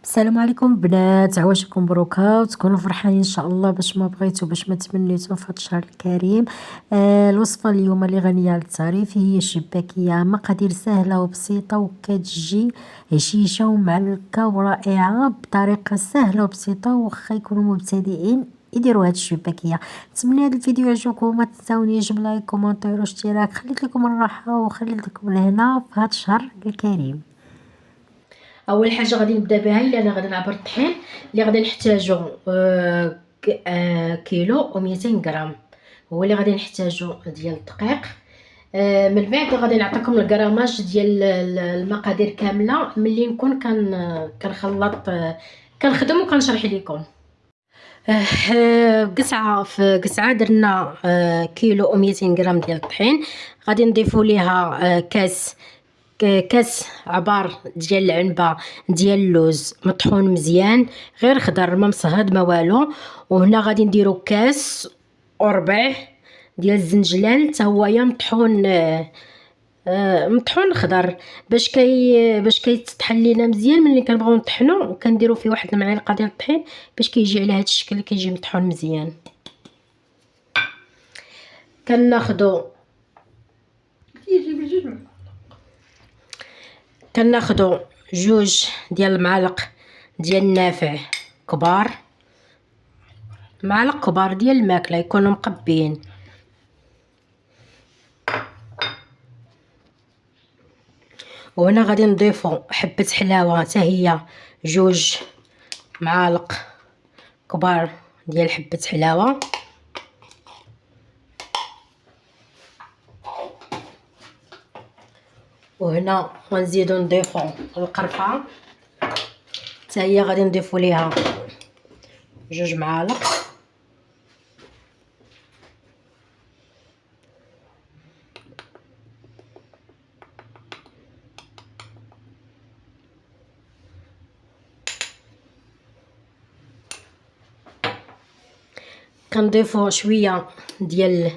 السلام عليكم بنات، عواشكم مبروكه وتكونوا فرحانين ان شاء الله باش ما بغيتو باش ما تمنيتو في هذا الشهر الكريم. الوصفه اليوم اللي غنيه للتعريف هي الشباكيه، مقادير سهله وبسيطه وكتجي هشيشه ومعلكه ورائعه بطريقه سهله وبسيطه، وخا يكونوا مبتدئين يديروا هاد الشباكيه. نتمنى هاد الفيديو يعجبكم وما تنساونيش بلايك كومونتير واشتراك. خليت لكم الراحه وخليت لكم الهنا في هاد الشهر الكريم. اول حاجه غادي نبدا بها هي انا غادي نعبر الطحين اللي غادي نحتاجو كيلو و200 غرام هو اللي غادي نحتاجو ديال الدقيق. من بعد غادي نعطيكم الكراماج ديال المقادير كامله ملي نكون كنخلط، كنخدم وكنشرح لكم. قسعه في قسعه درنا كيلو و200 غرام ديال الطحين. غادي نضيفوا ليها كاس عبار ديال العنبه ديال اللوز مطحون مزيان، غير خضر ما مصهد ما والو. وهنا غادي نديرو كاس وربع ديال الزنجلان حتى هويا مطحون، مطحون خضر باش كيتطحن لينا مزيان. ملي كنبغيو نطحنو كنديرو فيه واحد المعلقه ديال الطحين باش كيجي على هذا الشكل اللي كيجي مطحون مزيان. كناخدو جوج ديال المعالق ديال النافع كبار، معالق كبار ديال الماكله يكونوا مقبيين. وهنا غادي نضيفو حبه حلاوه حتى هي جوج معالق كبار ديال حبه حلاوه. وهنا غنزيدو نضيفو القرفه حتى هي غادي نضيفو ليها جوج معالق. كنضيفو شويه ديال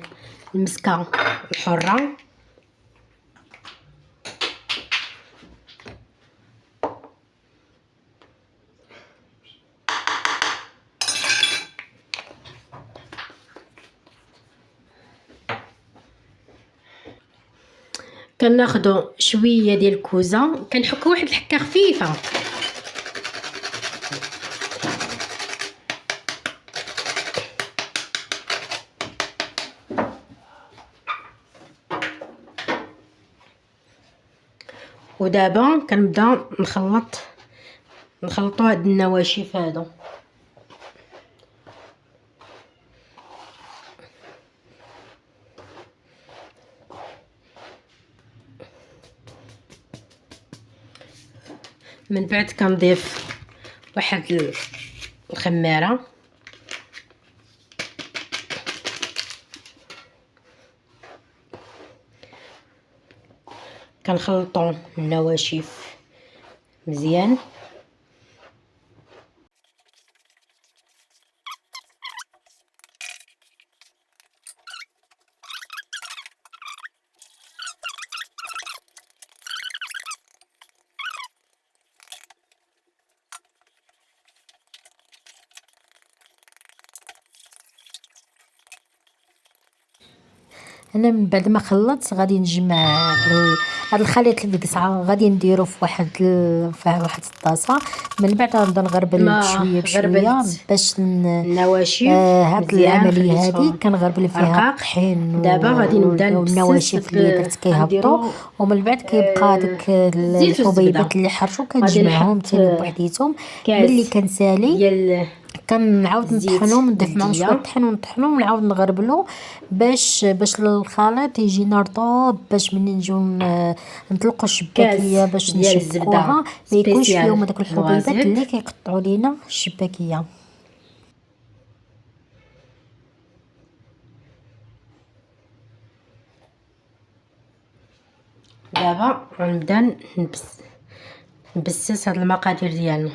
المسكه الحره. كناخدو شويه ديال الكوزه، كنحكو واحد الحكه خفيفه. ودابا كنبدا نخلطوا هاد النواشف هادو. من بعد كنضيف واحد الخماره، كنخلطوا النواشف مزيان. انا من بعد ما خلطت غادي نجمع هذا الخليط اللي بقسعه غادي نديرو في واحد الطاسه. من بعد غنبدا نغربل بشويه بشويه باش النواشف هاد العمليه هذه كنغربل فيها الطحين. دابا غادي نبدا والنواشف اللي درت كيهبطوا، ومن بعد كيبقى داك الحبيبات اللي حرشوا كنجمعهم تاني بوحديتهم. ملي كنسالي ديال كنعاود نطحنهم، نضيف معاهم شويه الطحين ونطحنهم ونعاود نغربلو باش الخليط يجينا رطوب، باش ملي نجيو نطلقوا الشباكيه باش نشبكوها ما يكونش فيهم هذوك الحبيبات اللي كيقطعوا لينا الشباكيه. دابا غنبدا نبسس هاد المقادير ديالنا.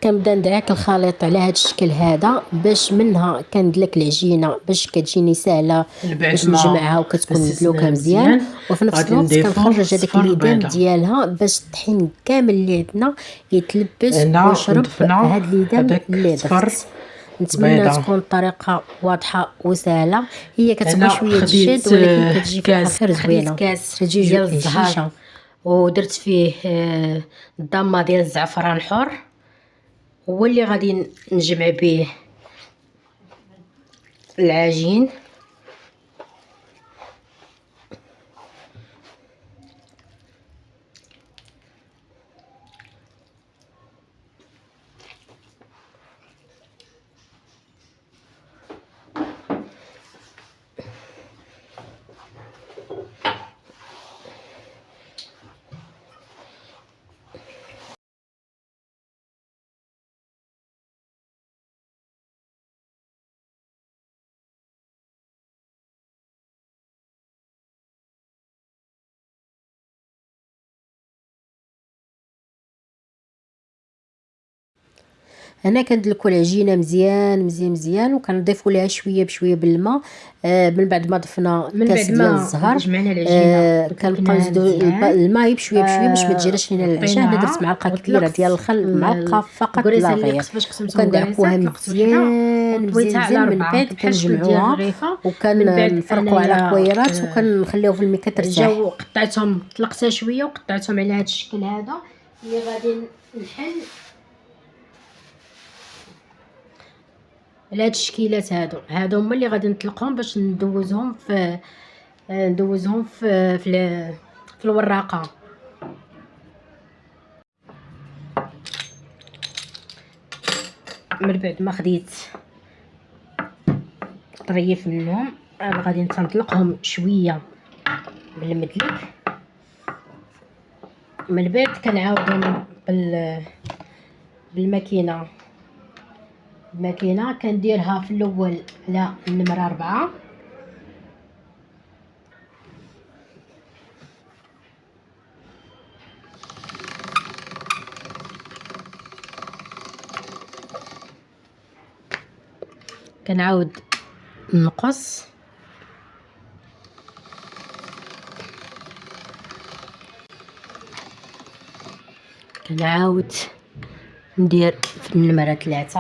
كنبدا ندعك الخليط على هذا الشكل هذا باش منها كندلك العجينه باش كتجيني سهله باش نجمعها وكتكون مدلوكه مزيان، وفي نفس الوقت كنخرج هذاك الليدام ديالها باش الطحين كامل اللي عندنا يتلبس ويشرب هذا الليدام اللي درت. نتمنى تكون الطريقه واضحه وسهله. هي كتبغي شويه الجهد ولكن كتجي في الاخر زوينه. كاس ديال الزهر ودرت فيه الضامه ديال الزعفران الحر، هو اللي غادي نجمع به العجين. هنا كندلكو العجينه مزيان مزيان مزيان وكنضيفوا لها شويه بشويه بالماء. من بعد ما ضفنا كاس ديال الزهر كنبقاو نزيدو الماء بشويه بشويه باش ما تجيناش لينا العجينه. هنا درت معلقه كبيره ديال الخل، معلقه فقط لا غير، وكندعكوها مزيان مزيان. من بعد كنجمعوها وكنفرقوا على قويرات وكنخليو في الميكا ترتاح. قطعتهم طلقتها شويه وقطعتهم على هذا الشكل هذا اللي غادي نحل على هاد الشكيلات. هادو هما اللي غادي نطلقهم باش ندوزهم في في الوراقه. من بعد ما خديت طريف منهم انا غادي نطلقهم شويه بالمدلك. من بعد كنعاودهم بالماكينه. الماكينه كنديرها في الاول على النمره 4، كنعاود نقص، كنعاود ندير في النمره 3،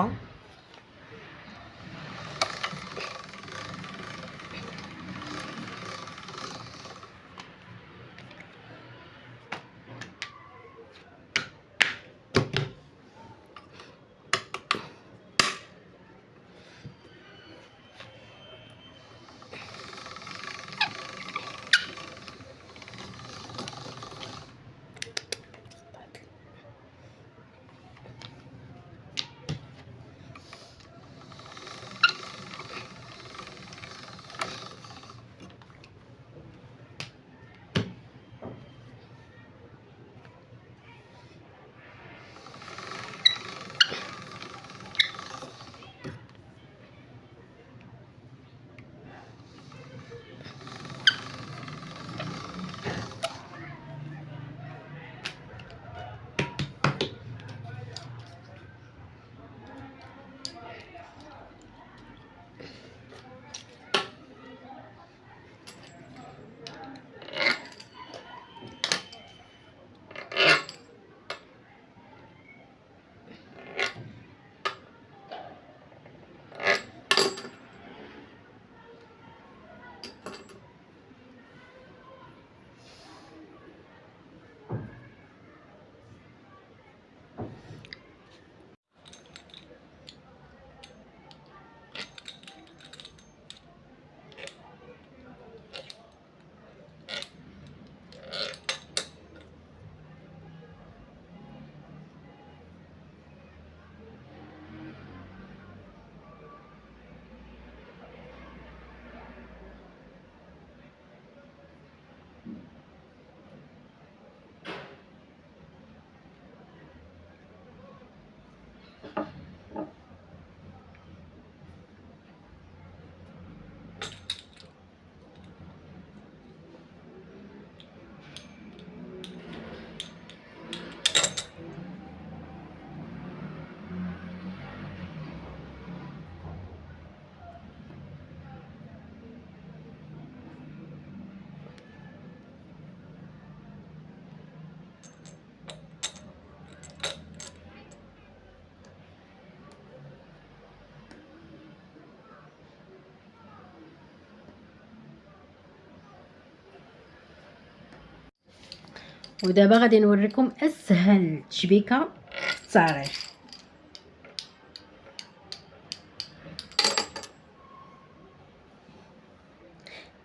ودابا غادي نوريكم اسهل تشبيكه في التاريخ.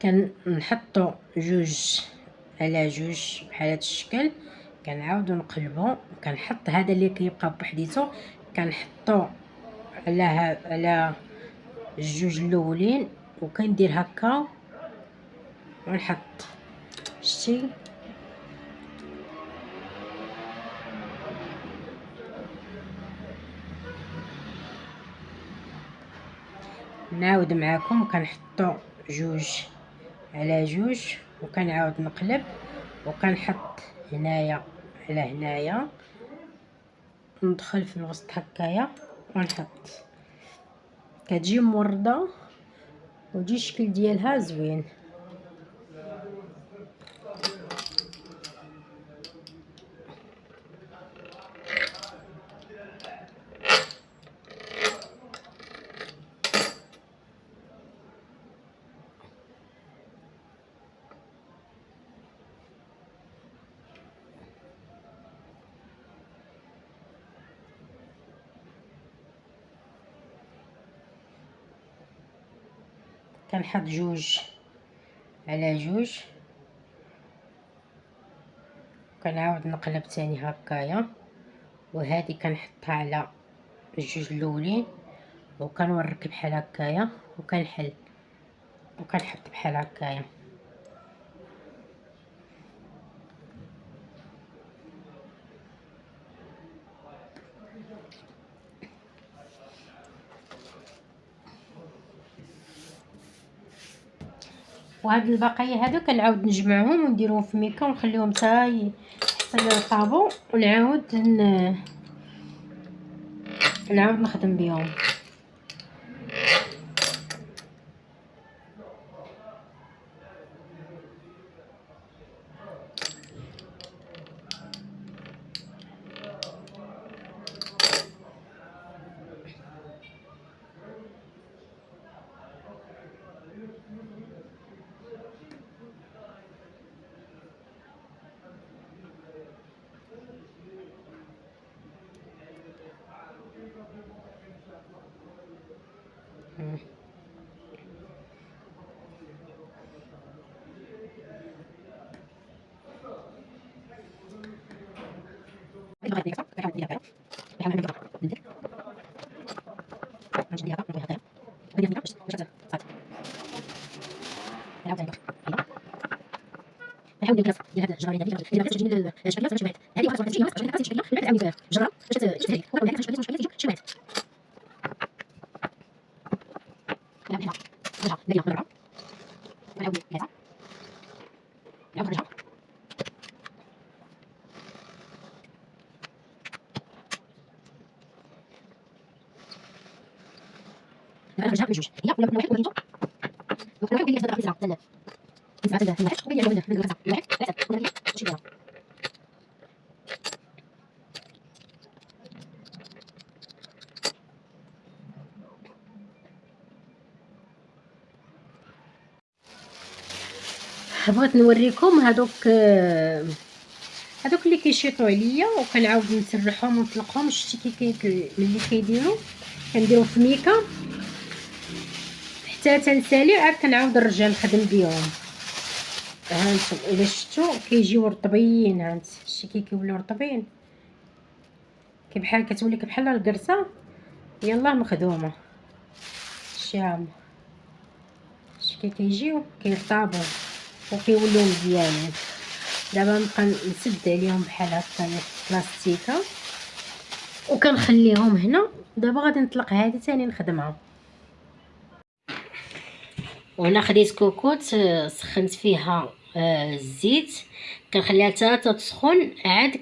كنحطوا جوج على جوج بحال هذا الشكل، كنعاودوا نقلبوا، كنحط هذا اللي كيبقى بوحديتو كنحطو على الجوج الاولين، وكندير هكا ونحط. شتي نعاود معاكم، كنحطو جوج على جوج وكنعاود نقلب وكنحط هنايا على هنايا، ندخل في الوسط هكايا ونحط. كتجي مورده وتجي الشكل ديالها زوين. كنحط جوج على جوج، كنعاود نقلب تاني هكايا، وهذه كنحطها على الجوج الاولين وكنورك بحال هكايا وكنحل وكنحط بحال هكايا. وهاد البقايا هادو كنعاود نجمعهم ونديرهم في ميكا ونخليهم حتى يطابو، ونعاود نخدم بهم. نحاول ندير ديال هاد الجرارين هذه اللي بغات تجيني الشبكيات شبات هذه واحد تجي واحد تجي الشبكيه اللي عاودي جره باش تجي هذه ولا كتجي الشبكيه شبات نعم هنا نرجع ندير مره نعاود ثلاثه نعاود نرجع نرجع بجوج هي ولا واحد ولا واحد اللي تبدا تسرع ثلاث نسعه الواحد وهي الواحد واحد ثلاثه ولا شي ديالها. بغيت نوريكم هادوك اللي كيشيطوا عليا وكنعاود نسرحهم ونطلقهم. شتي ملي كيديروا كنديرهم في ميكا حتى تنسالي، عاد كنعاود نرجع نخدم بهم. هانتم الا شفتوا كيجيو رطبين، هانت شتي كيوليو رطبين بحال كتولي بحال القرصه يلاه مخدومه. شام شتي كيجيو كيرطابوا وكيوليو مزيانين. دابا نبقى نسد عليهم بحال هكا بلاستيكه وكنخليهم هنا. دابا غادي نطلق هذه ثاني نخدمها. وهنا خديت كوكوط سخنت فيها الزيت، كنخليها حتى تسخن، عاد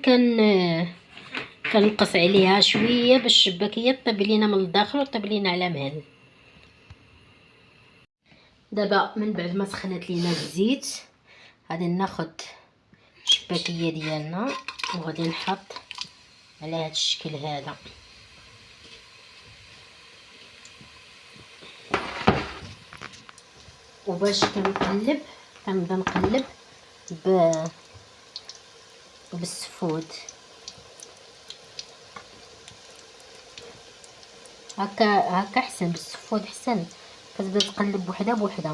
كنقص عليها شويه باش الشباكيه طيب لينا من الداخل وطيب لينا على مهل. دابا من بعد ما سخنت لينا الزيت غادي ناخذ الشباكيه ديالنا وغادي نحط على هذا الشكل هذا. وباش كنبدا نقلب وبالسفود. هكا احسن، بالسفود احسن، كتبدا تقلب وحده بوحده.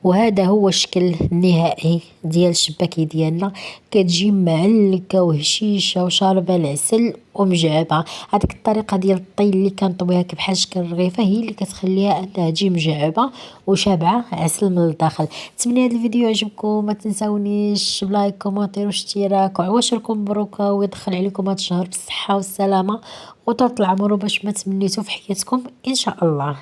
وهذا هو الشكل النهائي ديال الشباكي ديالنا. كتجي معلكه وهشيشه وشاربه العسل ومجعبه. هذيك الطريقه ديال الطي اللي كنطويها بحال شكل الرغيفه هي اللي كتخليها انها تجي مجعبه وشابعه عسل من الداخل. نتمنى هذا الفيديو يعجبكم، ما تنساونيش بلايك كومونتير واشتراك، وعواشركم مبروكه ويدخل عليكم هذا الشهر بالصحه والسلامه وطول العمر، وباش ما تمنيتو في حياتكم ان شاء الله.